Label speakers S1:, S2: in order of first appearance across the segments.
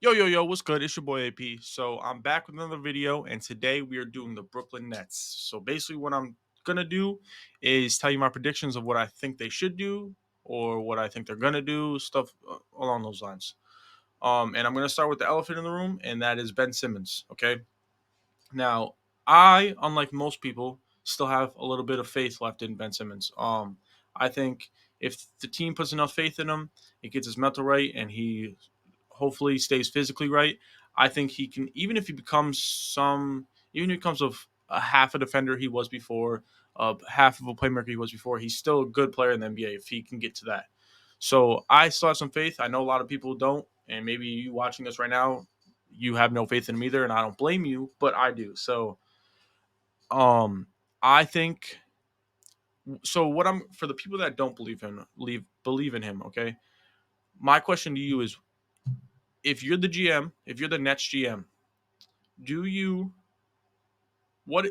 S1: Yo, what's good? It's your boy AP. So I'm back with another video, and today we are doing the Brooklyn Nets. So basically, what I'm gonna do is tell you my predictions of what I think they should do or what I think they're gonna do, stuff along those lines. And I'm gonna start with the elephant in the room, and that is Ben Simmons. Okay. Now, I, unlike most people, still have a little bit of faith left in Ben Simmons. I think if the team puts enough faith in him, it gets his mental right, and he hopefully stays physically right. I think he can, even if he becomes a half a defender he was before, half of a playmaker he was before, he's still a good player in the NBA if he can get to that. So I still have some faith. I know a lot of people don't, and maybe you watching this right now, you have no faith in him either, and I don't blame you, but I do. So, um, I think so. What I'm for the people that don't believe in him. Okay, my question to you is: if you're the GM, if you're the Nets GM, do you what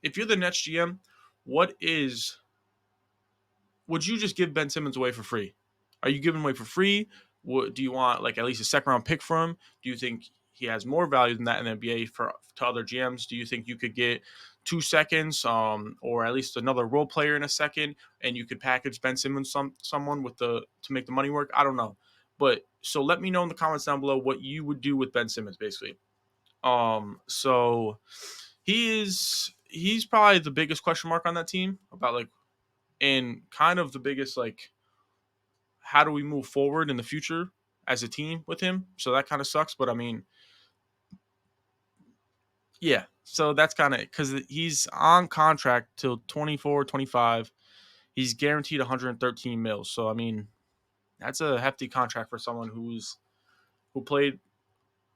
S1: if you're the Nets GM? What is would you just give Ben Simmons away for free? Are you giving him away for free? What do you want, like at least a second round pick for him? Do you think he has more value than that in the NBA for to other GMs? Do you think you could get 2 seconds, or at least another role player in a second, and you could package Ben Simmons someone with the to make the money work? I don't know, but so let me know in the comments down below what you would do with Ben Simmons, basically. So he's probably the biggest question mark on that team about like and kind of the biggest like how do we move forward in the future as a team with him. So that kind of sucks, but I mean, yeah. So that's kind of because he's on contract till 24, 25. He's guaranteed 113 mils. So I mean, that's a hefty contract for someone who played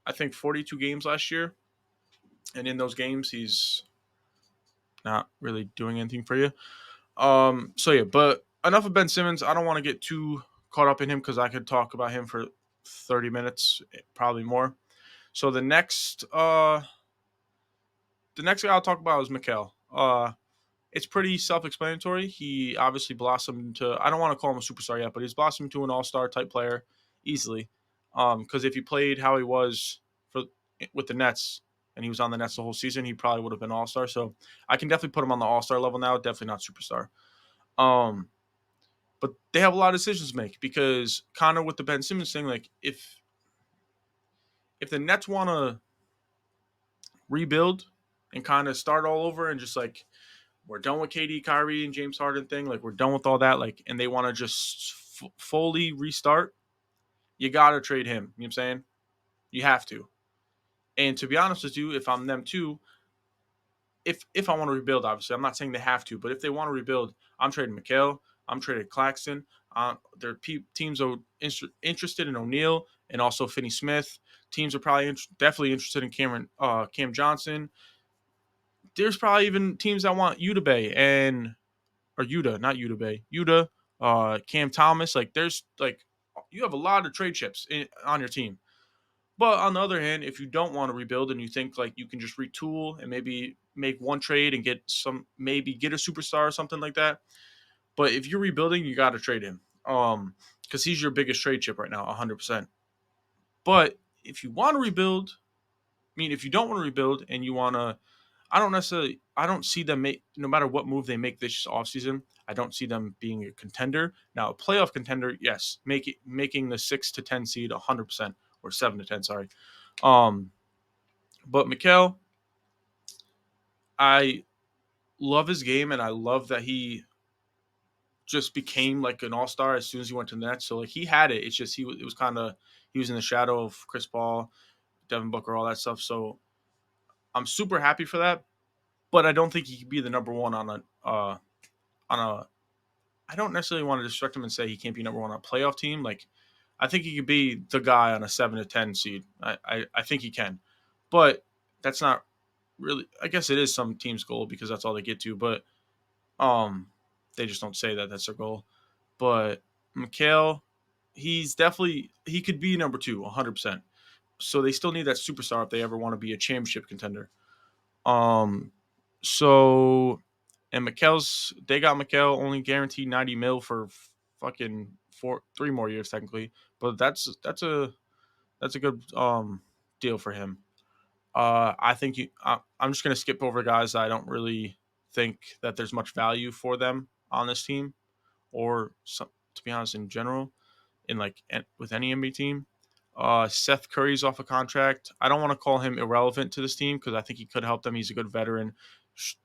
S1: I think 42 games last year, and in those games he's not really doing anything for you. So yeah, but enough of Ben Simmons. I don't want to get too caught up in him because I could talk about him for 30 minutes, probably more. So the next guy I'll talk about is Mikal. It's pretty self-explanatory. He obviously blossomed into, I don't want to call him a superstar yet, but he's blossomed to an all-star type player easily. Because if he played how he was for with the Nets and he was on the Nets the whole season, he probably would have been all-star. So I can definitely put him on the all-star level now. Definitely not superstar. Um, but they have a lot of decisions to make because kind of with the Ben Simmons thing, like if the Nets want to rebuild and kind of start all over and just like we're done with KD, Kyrie, and James Harden thing, like we're done with all that, like, and they want to just fully restart, you gotta trade him. You know what I'm saying? You have to. And to be honest with you, if I'm them too, if I want to rebuild, obviously, I'm not saying they have to, but if they want to rebuild, I'm trading Mikal, I'm trading Claxton. Their teams are interested in O'Neal and also Finney Smith. Teams are probably definitely interested in Cam Johnson. There's probably even teams that want Udabay and or Yuta, not Udabay, Yuta, Cam Thomas. Like there's like you have a lot of trade chips on your team. But on the other hand, if you don't want to rebuild and you think like you can just retool and maybe make one trade and maybe get a superstar or something like that. But if you're rebuilding, you got to trade him. Because he's your biggest trade chip right now, 100%. But if you want to rebuild, if you don't want to rebuild and you want to, I don't see them make, no matter what move they make this offseason, I don't see them being a contender. Now, a playoff contender, yes, making the 6 to 10 seed 100%, or 7 to 10, sorry. Um, but Mikal, I love his game and I love that he just became like an all-star as soon as he went to the Nets. So like he had it. It's just it was kind of he was in the shadow of Chris Paul, Devin Booker, all that stuff. So I'm super happy for that. But I don't think he could be the number one on a. I don't necessarily want to distract him and say he can't be number one on a playoff team. Like I think he could be the guy on a 7 to 10 seed. I think he can, but that's not really. I guess it is some team's goal because that's all they get to. But um, they just don't say that that's their goal. But Mikal, he could be number two, 100%. So they still need that superstar if they ever want to be a championship contender. Um, so and they got Mikal only guaranteed 90 mil for fucking 3 more years technically, but that's a That's a good deal for him. I think I'm just gonna skip over guys that I don't really think that there's much value for them on this team, or some, to be honest, in general, in like with any NBA team. Seth Curry's off a contract. I don't want to call him irrelevant to this team because I think he could help them. He's a good veteran,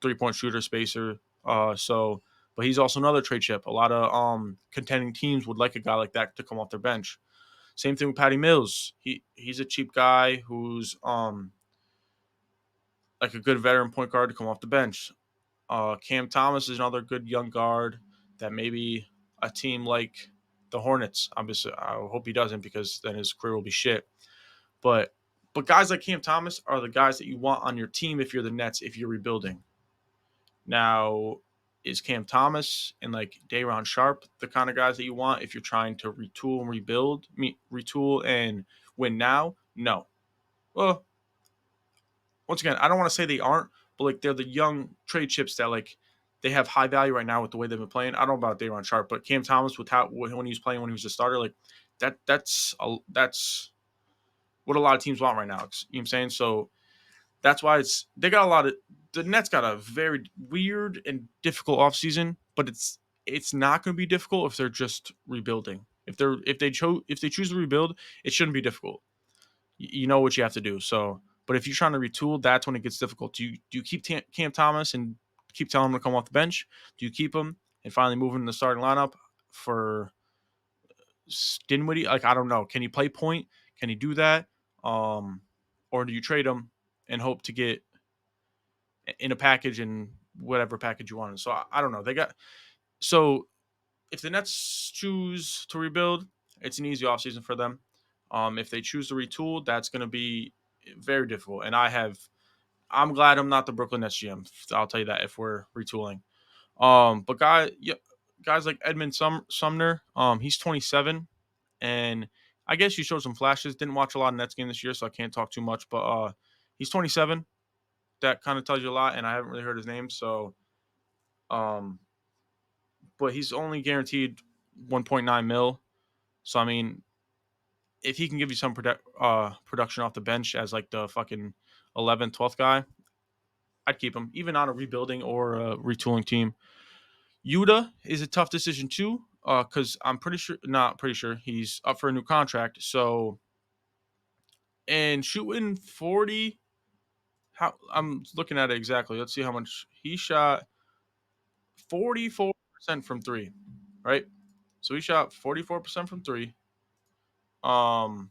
S1: 3-point shooter, spacer. But he's also another trade chip. A lot of contending teams would like a guy like that to come off their bench. Same thing with Patty Mills. He's a cheap guy who's like a good veteran point guard to come off the bench. Cam Thomas is another good young guard that maybe a team like the Hornets. Obviously, I hope he doesn't because then his career will be shit. But guys like Cam Thomas are the guys that you want on your team if you're the Nets if you're rebuilding. Now, is Cam Thomas and like Day'Ron Sharp the kind of guys that you want if you're trying to retool and rebuild, retool and win now? No. Well, once again, I don't want to say they aren't, but like they're the young trade chips that like they have high value right now with the way they've been playing. I don't know about Day'Ron Sharp, but Cam Thomas with how when he was playing when he was a starter, like that's what a lot of teams want right now. You know what I'm saying? So that's why they got a lot of the Nets got a very weird and difficult offseason, but it's not going to be difficult if they're just rebuilding. If they choose to rebuild, it shouldn't be difficult. You know what you have to do. So, but if you're trying to retool, that's when it gets difficult. Do you keep Cam Thomas and keep telling him to come off the bench? Do you keep him and finally move him in the starting lineup for Dinwiddie? Like I don't know. Can he play point? Can he do that? Or do you trade him and hope to get in a package and whatever package you want? So I don't know. So if the Nets choose to rebuild, it's an easy offseason for them. If they choose to retool, that's going to be very difficult. And I'm glad I'm not the Brooklyn Nets GM. I'll tell you that if we're retooling. But guys like Edmund Sumner, he's 27, and I guess he showed some flashes. Didn't watch a lot of Nets game this year, so I can't talk too much. But he's 27. That kind of tells you a lot, and I haven't really heard his name. So, um, but he's only guaranteed 1.9 mil. So I mean, if he can give you some production off the bench as like the fucking 11th, 12th guy, I'd keep him, even on a rebuilding or a retooling team. Yuta is a tough decision too, because I'm not pretty sure, he's up for a new contract. So, and shooting 40, how I'm looking at it exactly. Let's see how much he shot. 44% from three, right? So he shot 44% from three. Um,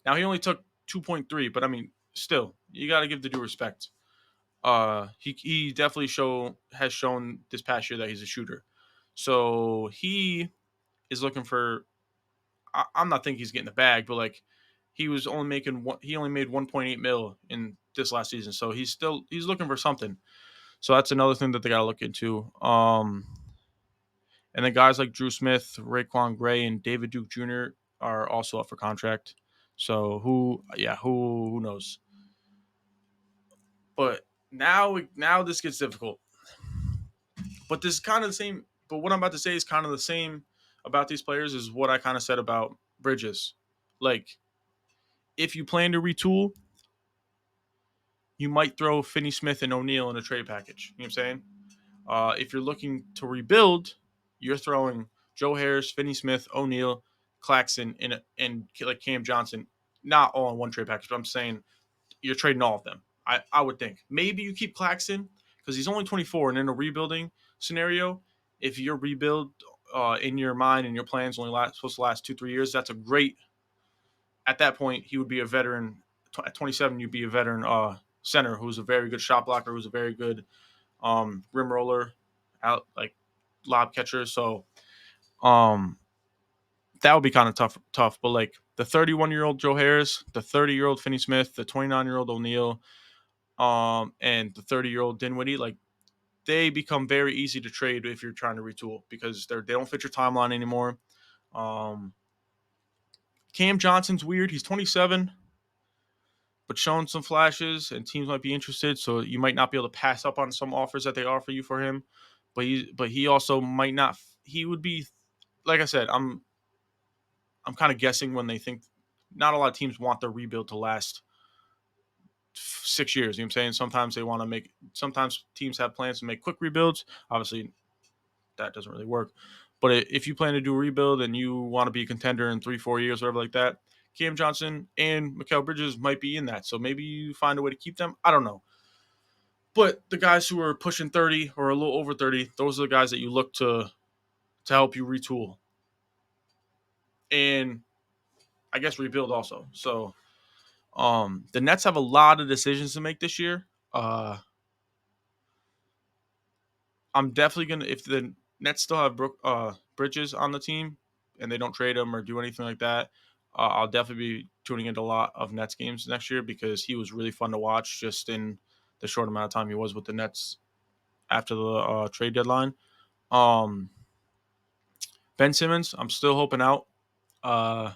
S1: Now he only took 2.3, but I mean, still, you got to give the due respect. He definitely has shown this past year that he's a shooter. So he is looking for. I'm not thinking he's getting the bag, but like he only made 1.8 mil in this last season. So he's looking for something. So that's another thing that they got to look into. And then guys like Drew Smith, Raekwon Gray, and David Duke Jr. are also up for contract. So who knows? But now this gets difficult. But this is kind of the same. But what I'm about to say is kind of the same about these players as what I kind of said about Bridges. Like, if you plan to retool, you might throw Finney Smith and O'Neal in a trade package. You know what I'm saying? If you're looking to rebuild, you're throwing Joe Harris, Finney Smith, O'Neal, Claxton, and like Cam Johnson, not all in one trade package. But I'm saying you're trading all of them. I would think maybe you keep Claxton because he's only 24, and in a rebuilding scenario, if your rebuild in your mind and your plans supposed to last 2-3 years, that's a great. At that point, he would be a veteran. At 27, you'd be a veteran center who's a very good shot blocker, who's a very good rim roller, out like lob catcher. So um, that would be kind of tough. But like the 31-year-old Joe Harris, the 30-year-old Finney Smith, the 29-year-old O'Neal, and the 30-year-old Dinwiddie, like they become very easy to trade if you're trying to retool because they don't fit your timeline anymore. Um, Cam Johnson's weird. He's 27, but showing some flashes, and teams might be interested. So you might not be able to pass up on some offers that they offer you for him. But he also might not. He would be, like I said, I'm kind of guessing when they think not a lot of teams want their rebuild to last 6 years. You know what I'm saying? Sometimes they want to make. Sometimes teams have plans to make quick rebuilds. Obviously, that doesn't really work. But if you plan to do a rebuild and you want to be a contender in 3-4 years, whatever like that, Cam Johnson and Mikal Bridges might be in that. So maybe you find a way to keep them. I don't know. But the guys who are pushing 30 or a little over 30, those are the guys that you look to help you retool and I guess rebuild also. So the Nets have a lot of decisions to make this year. I'm definitely gonna if the Nets still have Bridges on the team and they don't trade him or do anything like that. I'll definitely be tuning into a lot of Nets games next year because he was really fun to watch just in the short amount of time he was with the Nets after the trade deadline. Um, Ben Simmons, I'm still hoping out. Uh,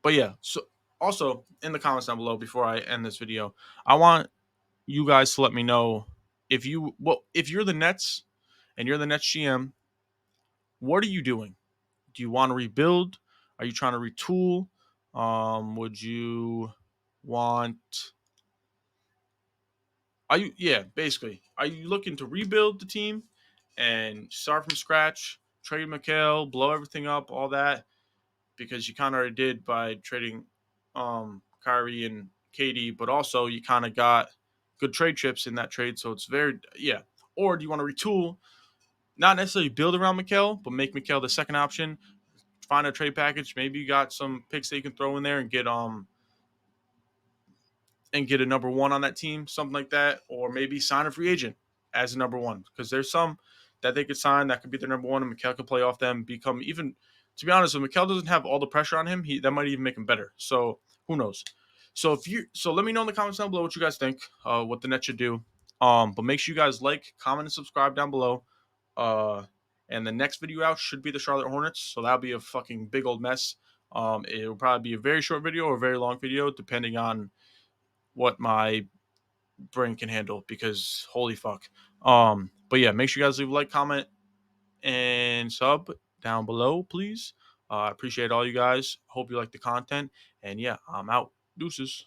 S1: but yeah, so also in the comments down below before I end this video, I want you guys to let me know if you're the Nets and you're the Nets GM, what are you doing? Do you want to rebuild? Are you trying to retool? Would you want are you yeah, basically. Are you looking to rebuild the team and start from scratch, trade Mikal, blow everything up, all that? Because you kind of already did by trading Kyrie and KD, but also you kind of got good trade chips in that trade. So it's very yeah. Or do you want to retool, not necessarily build around Mikal, but make Mikal the second option? Find a trade package. Maybe you got some picks that you can throw in there and get a number one on that team, something like that, or maybe sign a free agent as a number one because there's some that they could sign that could be their number one, and Mikal could play off them, become even. To be honest, if Mikal doesn't have all the pressure on him, that might even make him better. So who knows? So let me know in the comments down below what you guys think, what the Nets should do. But make sure you guys like, comment, and subscribe down below. Uh, and the next video out should be the Charlotte Hornets, so that'll be a fucking big old mess. It'll probably be a very short video or a very long video, depending on what my brain can handle because holy fuck. But yeah, make sure you guys leave a like, comment, and sub down below, please. I appreciate all you guys. Hope you like the content. And yeah, I'm out. Deuces.